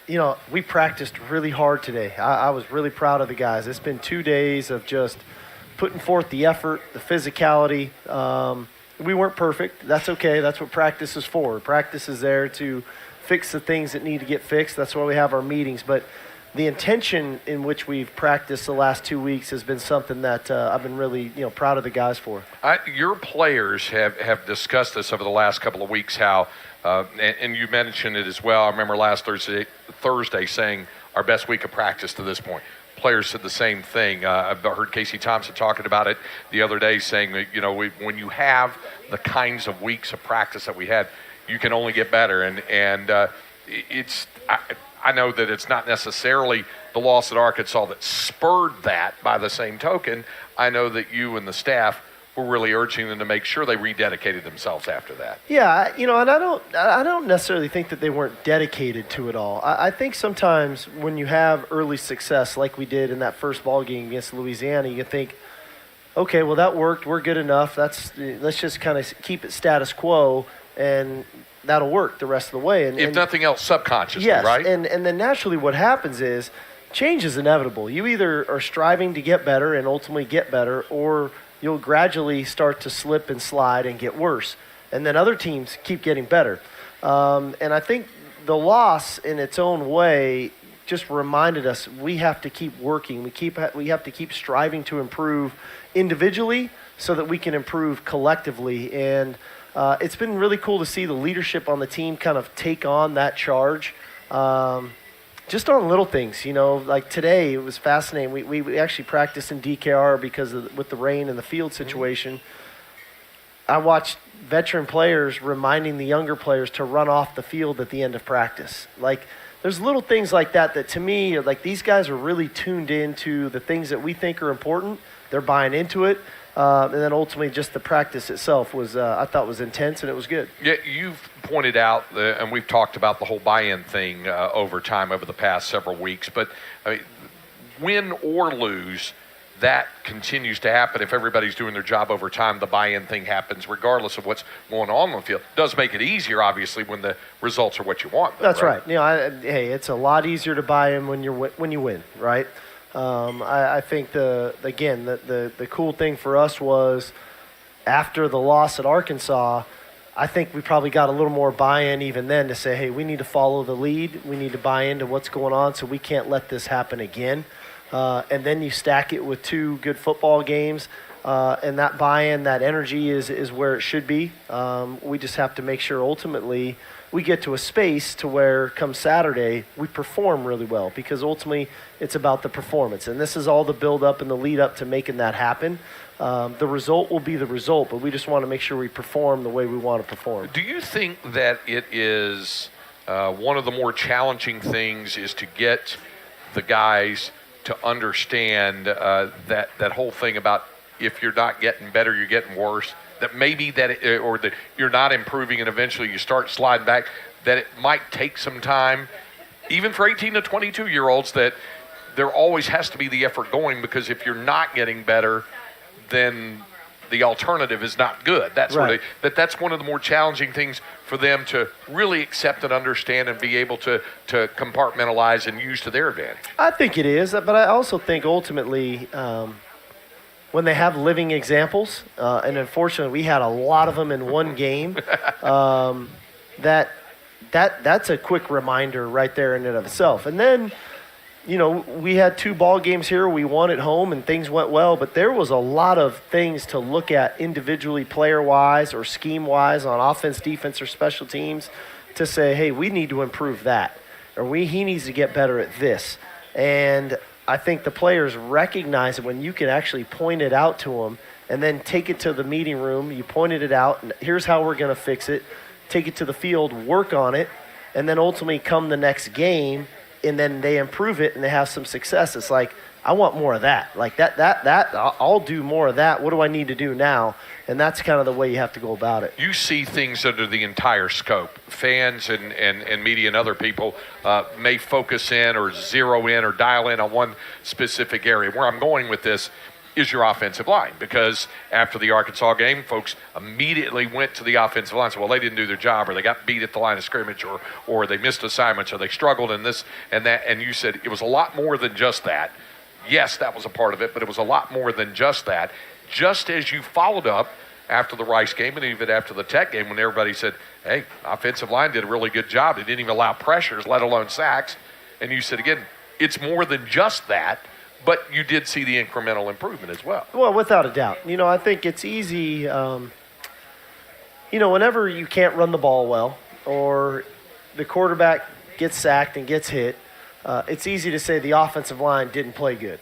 we practiced really hard today. I was really proud of the guys. It's been 2 days of just putting forth the effort, the physicality. We weren't perfect. That's okay. That's what practice is for. Practice is there to fix the things that need to get fixed. That's why we have our meetings. But the intention in which we've practiced the last 2 weeks has been something that I've been really, proud of the guys for. Your players have discussed this over the last couple of weeks, how, and you mentioned it as well. I remember last Thursday saying our best week of practice to this point. Players said the same thing. I've heard Casey Thompson talking about it the other day, saying that, when you have the kinds of weeks of practice that we had, you can only get better. And I know that it's not necessarily the loss at Arkansas that spurred that. By the same token, I know that you and the staff were really urging them to make sure they rededicated themselves after that. Yeah, and I don't necessarily think that they weren't dedicated to it all. I think sometimes when you have early success like we did in that first ball game against Louisiana, you think, okay, well, that worked. We're good enough. Let's just kind of keep it status quo, and that'll work the rest of the way. If nothing else, subconsciously, yes, right? And then naturally what happens is change is inevitable. You either are striving to get better and ultimately get better, or you'll gradually start to slip and slide and get worse. And then other teams keep getting better. And I think the loss in its own way just reminded us we have to keep working. We have to keep striving to improve individually so that we can improve collectively. And it's been really cool to see the leadership on the team kind of take on that charge. Just on little things, like today it was fascinating. We actually practiced in DKR because with the rain and the field situation. I watched veteran players reminding the younger players to run off the field at the end of practice. Like, there's little things like that to me, like, these guys are really tuned into the things that we think are important. They're buying into it. And then ultimately just the practice itself was, I thought, was intense, and it was good. Yeah, you've pointed out, and we've talked about the whole buy-in thing over time over the past several weeks, but win or lose, that continues to happen. If everybody's doing their job over time, the buy-in thing happens regardless of what's going on the field. It does make it easier, obviously, when the results are what you want. That's right. Hey, it's a lot easier to buy in when you win, right? I think the cool thing for us was after the loss at Arkansas, I think we probably got a little more buy-in even then to say, hey, we need to follow the lead. We need to buy into what's going on, so we can't let this happen again. And then you stack it with 2 good football games, and that buy-in, that energy is where it should be. We just have to make sure ultimately we get to a space to where come Saturday we perform really well, because ultimately it's about the performance. And this is all the build-up and the lead-up to making that happen. The result will be the result, but we just want to make sure we perform the way we want to perform. Do you think that it is one of the more challenging things is to get the guys to understand that whole thing about if you're not getting better, you're getting worse? That maybe or that you're not improving and eventually you start sliding back, that it might take some time, even for 18 to 22-year-olds, that there always has to be the effort going, because if you're not getting better, then the alternative is not good. That's right. That's one of the more challenging things for them to really accept and understand and be able to compartmentalize and use to their advantage. I think it is, but I also think ultimately when they have living examples, and unfortunately we had a lot of them in one game, that's a quick reminder right there in and of itself. And then, we had 2 ball games here. We won at home and things went well, but there was a lot of things to look at individually, player-wise or scheme-wise on offense, defense, or special teams to say, hey, we need to improve that, or he needs to get better at this. And I think the players recognize it when you can actually point it out to them and then take it to the meeting room. You pointed it out, and here's how we're going to fix it. Take it to the field, work on it, and then ultimately come the next game, and then they improve it and they have some success. It's like, I want more of that. Like that, I'll do more of that. What do I need to do now? And that's kind of the way you have to go about it. You see things under the entire scope. Fans and media and other people may focus in or zero in or dial in on one specific area. Where I'm going with this is your offensive line, because after the Arkansas game, folks immediately went to the offensive line and said, well, they didn't do their job, or they got beat at the line of scrimmage, or they missed assignments, or they struggled in this and that. And you said it was a lot more than just that. Yes, that was a part of it, but it was a lot more than just that. Just as you followed up after the Rice game and even after the Tech game, when everybody said, hey, offensive line did a really good job. They didn't even allow pressures, let alone sacks. And you said, again, it's more than just that. But you did see the incremental improvement as well. Well, without a doubt. I think it's easy, whenever you can't run the ball well or the quarterback gets sacked and gets hit, it's easy to say the offensive line didn't play good.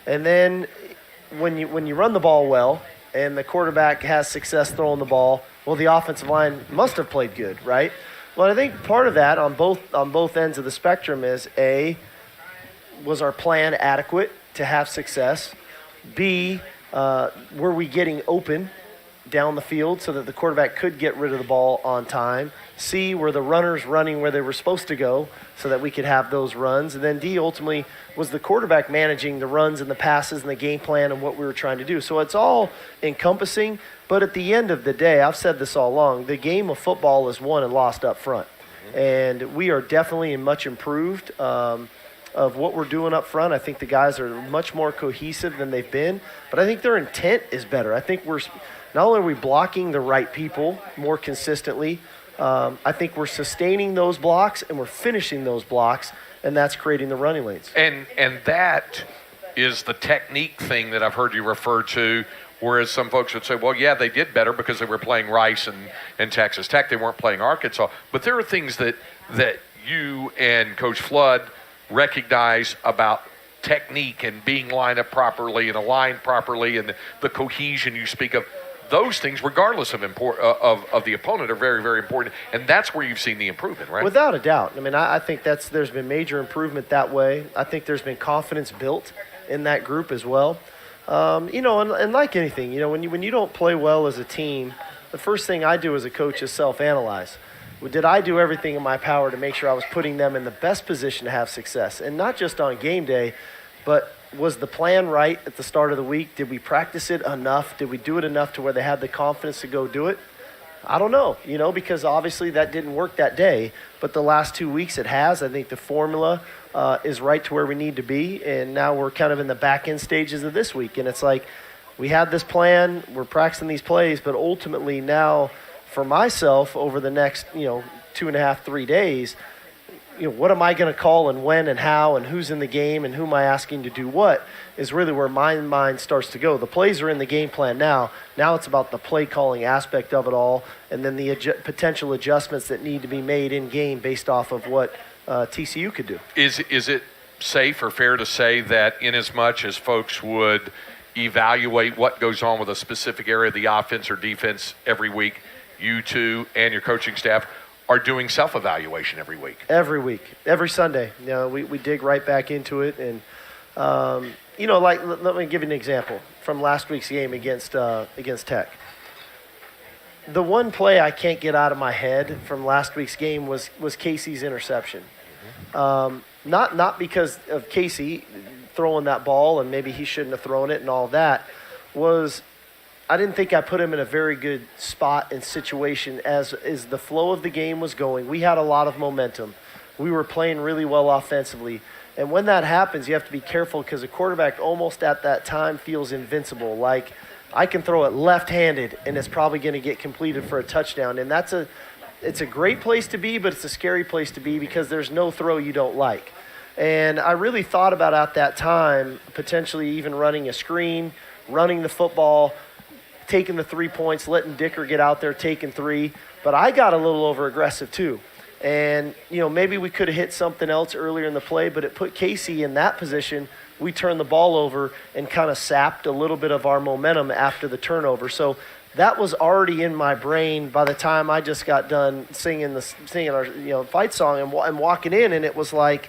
And then when you run the ball well and the quarterback has success throwing the ball, well, the offensive line must have played good, right? Well, I think part of that on both ends of the spectrum is A, was our plan adequate to have success? B, were we getting open down the field so that the quarterback could get rid of the ball on time? C, were the runners running where they were supposed to go so that we could have those runs? And then D, ultimately, was the quarterback managing the runs and the passes and the game plan and what we were trying to do? So it's all encompassing, but at the end of the day, I've said this all along, the game of football is won and lost up front. And we are definitely much improved of what we're doing up front. I think the guys are much more cohesive than they've been, but I think their intent is better. I think not only are we blocking the right people more consistently, I think we're sustaining those blocks and we're finishing those blocks, and that's creating the running lanes. And that is the technique thing that I've heard you refer to, whereas some folks would say, well, yeah, they did better because they were playing Rice and Texas Tech. They weren't playing Arkansas. But there are things that you and Coach Flood recognize about technique and being lined up properly and aligned properly and the cohesion you speak of. Those things, regardless of the opponent, are very, very important, and that's where you've seen the improvement, right? Without a doubt. I mean, I think there's been major improvement that way. I think there's been confidence built in that group as well. And like anything, when you don't play well as a team, the first thing I do as a coach is self-analyze. Did I do everything in my power to make sure I was putting them in the best position to have success? And not just on game day, but was the plan right at the start of the week? Did we practice it enough? Did we do it enough to where they had the confidence to go do it? I don't know, because obviously that didn't work that day. But the last 2 weeks it has. I think the formula is right to where we need to be. And now we're kind of in the back end stages of this week. And it's like we had this plan, we're practicing these plays, but ultimately now – for myself, over the next, 2.5, 3 days, what am I going to call and when and how and who's in the game and who am I asking to do what is really where my mind starts to go. The plays are in the game plan now. Now it's about the play calling aspect of it all and then the potential adjustments that need to be made in game based off of what TCU could do. Is it safe or fair to say that in as much as folks would evaluate what goes on with a specific area of the offense or defense every week, you two and your coaching staff are doing self-evaluation every week? Every week, every Sunday. We dig right back into it. And, let me give you an example from last week's game against Tech. The one play I can't get out of my head from last week's game was Casey's interception. Not because of Casey throwing that ball and maybe he shouldn't have thrown it and all that, I didn't think I put him in a very good spot and situation as the flow of the game was going. We had a lot of momentum. We were playing really well offensively. And when that happens, you have to be careful because a quarterback almost at that time feels invincible. Like, I can throw it left-handed and it's probably going to get completed for a touchdown. And it's a great place to be, but it's a scary place to be because there's no throw you don't like. And I really thought about at that time potentially even running a screen, running the football, taking the 3 points, letting Dicker get out there, taking 3. But I got a little over-aggressive too. And, maybe we could have hit something else earlier in the play, but it put Casey in that position. We turned the ball over and kind of sapped a little bit of our momentum after the turnover. So that was already in my brain by the time I just got done singing our fight song and walking in, and it was like,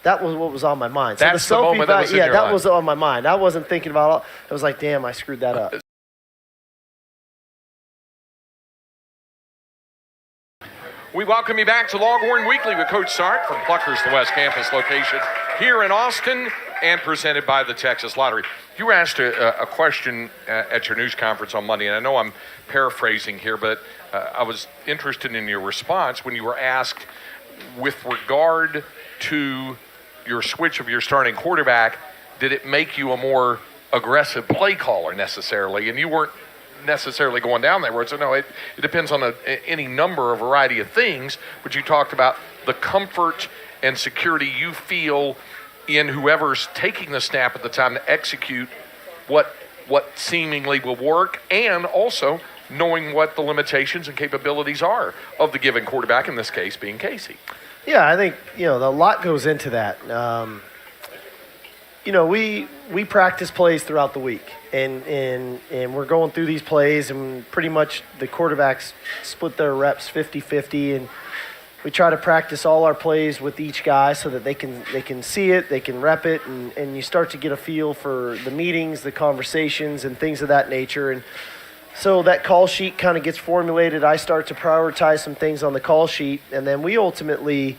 that was what was on my mind. That's so the moment that was in your that life. was on my mind. I wasn't thinking about it. I was like, damn, I screwed that up. We welcome you back to Longhorn Weekly with Coach Sark from Pluckers, the West Campus location here in Austin, and presented by the Texas Lottery. You were asked a question at your news conference on Monday, and I know I'm paraphrasing here, but I was interested in your response when you were asked with regard to your switch of your starting quarterback, did it make you a more aggressive play caller necessarily? And you weren't necessarily going down that road. So no, it depends on any number of variety of things, but you talked about the comfort and security you feel in whoever's taking the snap at the time to execute what seemingly will work, and also knowing what the limitations and capabilities are of the given quarterback, in this case being Casey. Yeah, I think, a lot goes into that. We practice plays throughout the week, and we're going through these plays, and pretty much the quarterbacks split their reps 50-50, and we try to practice all our plays with each guy so that they can see it, they can rep it, and you start to get a feel for the meetings, the conversations, and things of that nature. And so that call sheet kind of gets formulated. I start to prioritize some things on the call sheet, and then we ultimately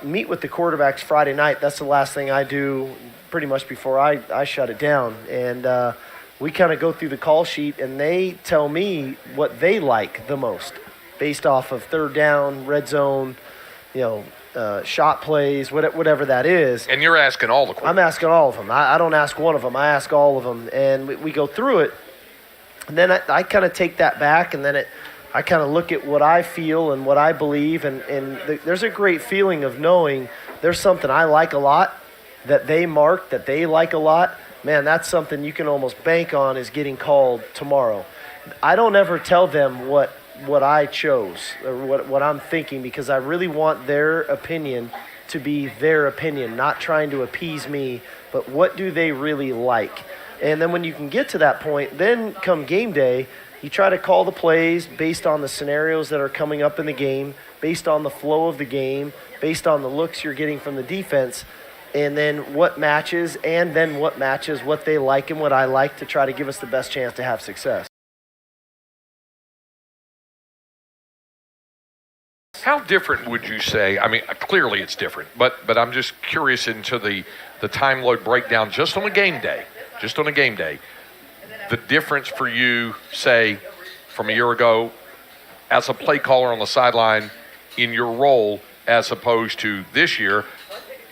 meet with the quarterbacks Friday night. That's the last thing I do pretty much before I shut it down. And we kind of go through the call sheet, and they tell me what they like the most based off of third down, red zone, shot plays, whatever that is. And you're asking all the quarterbacks? I'm asking all of them. I don't ask one of them. I ask all of them. And we go through it. And then I kind of take that back, and then I kind of look at what I feel and what I believe. And there's a great feeling of knowing there's something I like a lot that they mark, that they like a lot. Man, that's something you can almost bank on is getting called tomorrow. I don't ever tell them what I chose or what I'm thinking, because I really want their opinion to be their opinion, not trying to appease me, but what do they really like? And then when you can get to that point, then come game day, you try to call the plays based on the scenarios that are coming up in the game, based on the flow of the game, based on the looks you're getting from the defense, and then what matches, what they like and what I like, to try to give us the best chance to have success. How different would you say? I mean, clearly it's different, but I'm just curious into the time load breakdown just on a game day. The difference for you, say, from a year ago as a play caller on the sideline in your role, as opposed to this year,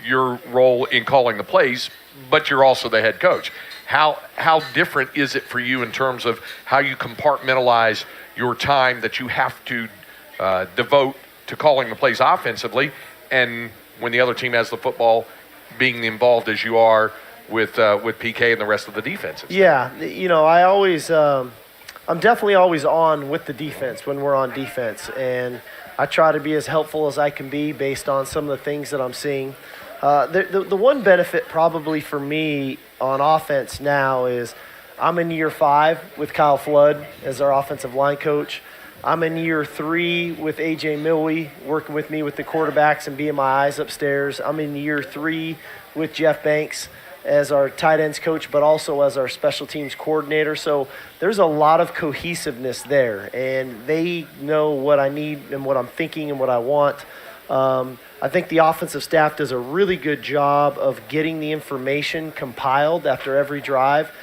your role in calling the plays, but you're also the head coach. How different is it for you in terms of how you compartmentalize your time that you have to devote to calling the plays offensively, and when the other team has the football, being involved as you are with PK and the rest of the defenses? Yeah, I'm definitely always on with the defense when we're on defense, and I try to be as helpful as I can be based on some of the things that I'm seeing. The one benefit probably for me on offense now is I'm in year 5 with Kyle Flood as our offensive line coach. I'm in year 3 with A.J. Milwee working with me with the quarterbacks and being my eyes upstairs. I'm in year 3 with Jeff Banks as our tight ends coach, but also as our special teams coordinator. So there's a lot of cohesiveness there, and they know what I need and what I'm thinking and what I want. I think the offensive staff does a really good job of getting the information compiled after every drive,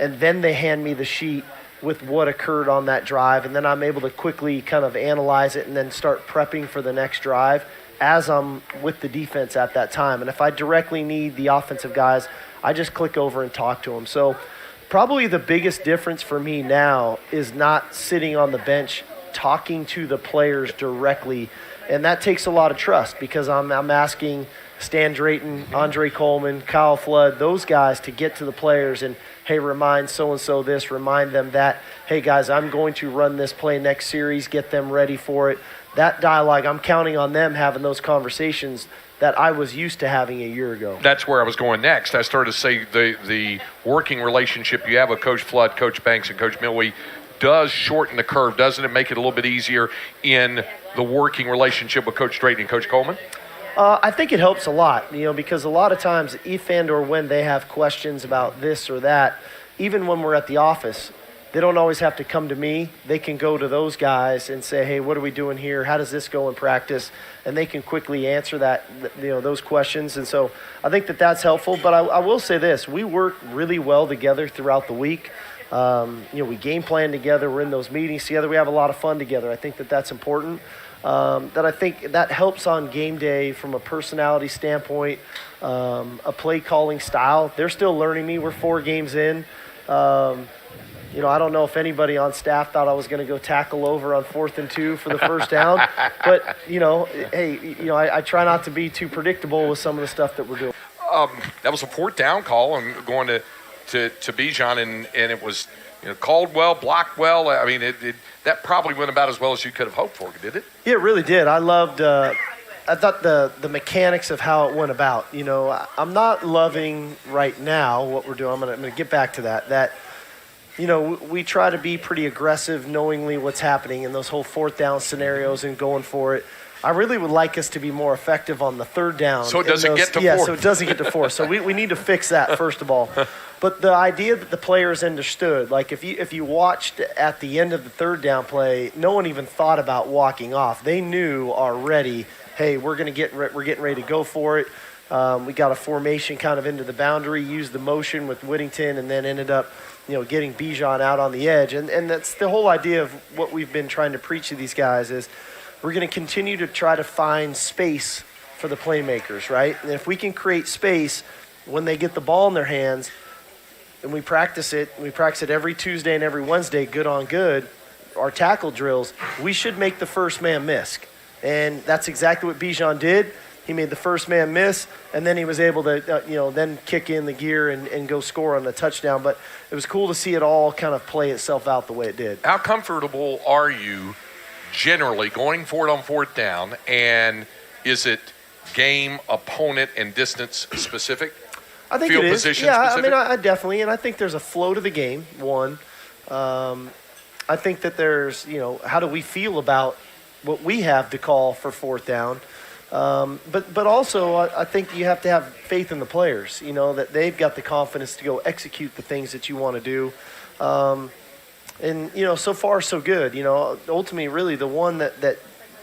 and then they hand me the sheet with what occurred on that drive, and then I'm able to quickly kind of analyze it and then start prepping for the next drive as I'm with the defense at that time. And if I directly need the offensive guys, I just click over and talk to them. So probably the biggest difference for me now is not sitting on the bench talking to the players directly, and that takes a lot of trust, because I'm asking Stan Drayton, Andre Coleman, Kyle Flood, those guys to get to the players and, hey, remind so-and-so this, remind them that. Hey, guys, I'm going to run this play next series, get them ready for it. That dialogue, I'm counting on them having those conversations that I was used to having a year ago. That's where I was going next. I started to say the working relationship you have with Coach Flood, Coach Banks, and Coach Milwee does shorten the curve. Doesn't it make it a little bit easier in the working relationship with Coach Drayton and Coach Coleman? I think it helps a lot, because a lot of times if and or when they have questions about this or that, even when we're at the office, they don't always have to come to me. They can go to those guys and say, hey, what are we doing here? How does this go in practice? And they can quickly answer that, those questions. And so I think that that's helpful. But I will say this, we work really well together throughout the week. We game plan together. We're in those meetings together. We have a lot of fun together. I think that that's important. That I think that helps on game day from a personality standpoint, a play calling style. They're still learning me. We're 4 games in. I don't know if anybody on staff thought I was going to go tackle over on 4th and 2 for the first down. But, I try not to be too predictable with some of the stuff that we're doing. That was a 4th down call and going to Bijan, and it was called well, blocked well. I mean, that probably went about as well as you could have hoped for, did it? Yeah, it really did. I thought the mechanics of how it went about. I'm not loving right now what we're doing. I'm gonna get back to that. We try to be pretty aggressive, knowingly what's happening in those whole 4th down scenarios and going for it. I really would like us to be more effective on the 3rd down. So it doesn't get to 4th. Yeah, so it doesn't get to 4th. So we need to fix that, first of all. But the idea that the players understood, like if you watched at the end of the 3rd down play, no one even thought about walking off. They knew already, hey, we're getting ready to go for it. We got a formation kind of into the boundary, used the motion with Whittington, and then ended up getting Bijan out on the edge. And that's the whole idea of what we've been trying to preach to these guys is we're going to continue to try to find space for the playmakers, right? And if we can create space when they get the ball in their hands, and we practice it every Tuesday and every Wednesday, good on good, our tackle drills, we should make the first man miss. And that's exactly what Bijan did. He made the first man miss, and then he was able to, then kick in the gear and go score on the touchdown. But it was cool to see it all kind of play itself out the way it did. How comfortable are you generally going for it on 4th down, and is it game, opponent, and distance specific? I think Field it is. position Yeah, specific? I definitely, and I think there's a flow to the game, one. I think that there's, how do we feel about what we have to call for 4th down? But also, I think you have to have faith in the players, that they've got the confidence to go execute the things that you want to do. And so far, so good. Ultimately, really, the one that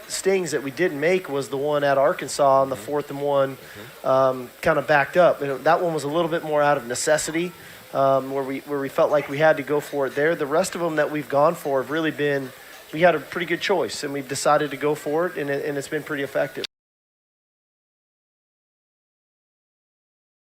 stings that we didn't make was the one at Arkansas on the 4th and 1, kind of backed up. That one was a little bit more out of necessity, where we felt like we had to go for it there. The rest of them that we've gone for have really been, we had a pretty good choice, and we've decided to go for it, and it's been pretty effective.